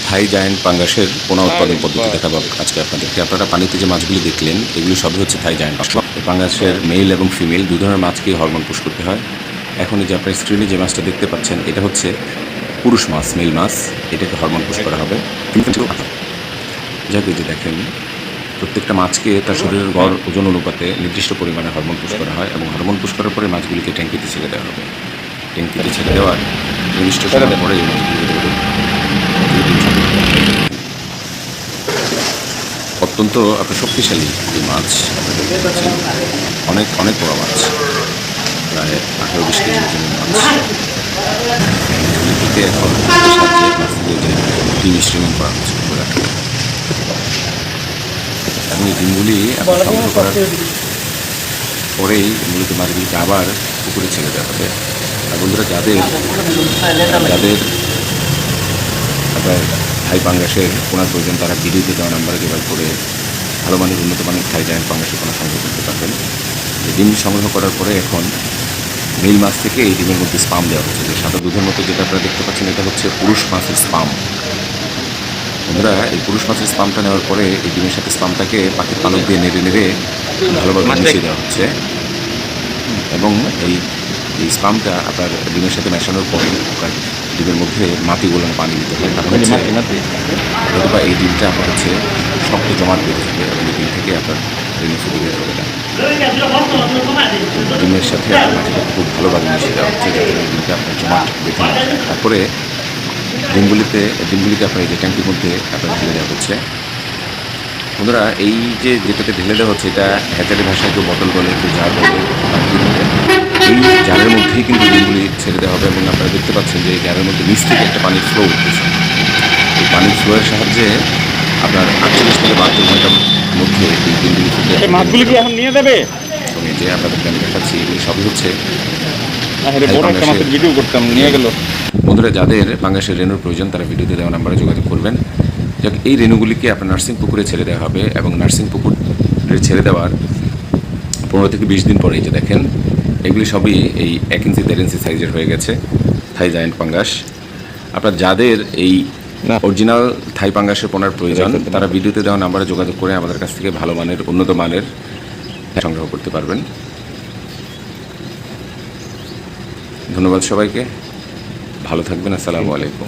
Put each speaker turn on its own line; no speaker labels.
থাই giant পাঙ্গাসের পোনা উৎপাদন পদ্ধতি দেখাবো আজকে আপনাদেরকে। আপনারা পানিতে যে মাছগুলি দেখলেন এগুলি সবই হচ্ছে থাই জায়ান্ট পাঙ্গাসের মেল এবং ফিমেল দুই ধরনের মাছকেই হরমোন পুশ করতে হয়। এখন এই যে আপনার স্ক্রিনে যে মাছটা দেখতে পাচ্ছেন এটা হচ্ছে পুরুষ মাছ, মেল মাছ, এটাকে হরমোন পুশ করা হবে। যাক, এই যে দেখেন প্রত্যেকটা মাছকে তার শরীরের গড় ওজন অনুপাতে নির্দিষ্ট পরিমাণে হরমোন পুশ করা হয় এবং হরমোন পুশ করার পরে মাছগুলিকে ট্যাঙ্কিতে ছেড়ে দেওয়া হবে। ট্যাঙ্কিতে ছেড়ে দেওয়ার নির্দিষ্ট সময় পরে এই মাছগুলি অত্যন্ত আপনার শক্তিশালী এই মাছ, অনেক অনেক বড় মাছ, প্রায় 18-20 কেজি ওজনের মাছ। এতে এখন সাহায্যে মাছকে যে ডিম স্ট্রিমিং করা হচ্ছে এবং এই ডিমগুলি আপনার সংগ্রহ করার পরেই মূলত মাছগুলিকে আবার পুকুরে ছেড়ে দেওয়া হবে। আর বন্ধুরা, যাদের আপনার থাই পাঙ্গাসের পোনার প্রয়োজন তারা ভিডিওতে দেওয়া নাম্বারে যোগাযোগ করে ভালো মানের উন্নত মানের থাই জায়ান্ট পাঙ্গাসের পোনা সংগ্রহ করতে পারবেন। এই ডিম সংগ্রহ করার পরে এখন মেল মাছ থেকে এই ডিমের মধ্যে স্পাম দেওয়া হচ্ছে। যে সাদা দুধের মতো যেটা আপনারা দেখতে পাচ্ছেন এটা হচ্ছে পুরুষ মাছের স্পাম। বন্ধুরা, এই পুরুষ মাছের স্পামটা নেওয়ার পরে এই ডিমের সাথে স্পামটাকে পাখির পালক দিয়ে নেড়ে নেড়ে ভালোভাবে মিশিয়ে দেওয়া হচ্ছে এবং এই স্পামটা আপনার ডিমের সাথে মেশানোর পরে আপনার ডিমের মধ্যে মাটি গোলানো পানি দিতে হয়। কারণ হয়তো এই ডিমটা আপনার হচ্ছে শক্ত জমাট বেঁধে থাকে এবং এই ডিম থেকে আপনার রেণু ফুটে বের হবে না। ডিমের সাথে মাটিটা খুব ভালোভাবে মিশিয়ে দেওয়া হচ্ছে যাতে ডিমটা আপনার জমাট বেঁধে না যায়। তারপরে ডিমগুলিকে আপনার এই যে ট্যাঙ্কির মধ্যে আপনার ঢেলে দেওয়া হচ্ছে। বন্ধুরা, এই যেটাতে ঢেলে দেওয়া হচ্ছে এটা হ্যাচারি ভাষায় কেউ বটল বলে, কেউ জার বলে। এই জারের মধ্যেই কিন্তু ডিমগুলি ছেড়ে দেওয়া হবে এবং আপনারা দেখতে পাচ্ছেন যে এই জারের মধ্যে নিচ থেকে একটা পানির ফ্লো উঠতেছে। এই পানির ফ্লোয়ের সাহায্যে আপনার 48 থেকে 72 ঘন্টার মধ্যে এই ডিমগুলি থেকে
মাছগুলি কি এখন নিয়ে দেবে?
এবং যে আপনাদেরকে আমি দেখাচ্ছি এগুলি সবই হচ্ছে
ভিডিও করতাম, নিয়ে গেল।
বন্ধুরা, যাদের পাঙ্গাসের রেণুর প্রয়োজন তারা ভিডিওতে দেওয়া নাম্বারে যোগাযোগ করবেন। যাক, এই রেণুগুলিকে আপনার নার্সিং পুকুরে ছেড়ে দেওয়া হবে এবং নার্সিং পুকুরে ছেড়ে দেওয়ার 15 থেকে 20 দিন পরে এই যে দেখেন এগুলি সবই এই 1 ইঞ্চি 1.5 ইঞ্চি সাইজের হয়ে গেছে থাই জায়ান্ট পাঙ্গাস। আপনার যাদের এই অরিজিনাল থাই পাঙ্গাসের পোনার প্রয়োজন তারা ভিডিওতে দেওয়া নাম্বারে যোগাযোগ করে আমাদের কাছ থেকে ভালো মানের উন্নত মানের সংগ্রহ করতে পারবেন। ধন্যবাদ সবাইকে, ভালো থাকবেন। আসসালামু আলাইকুম।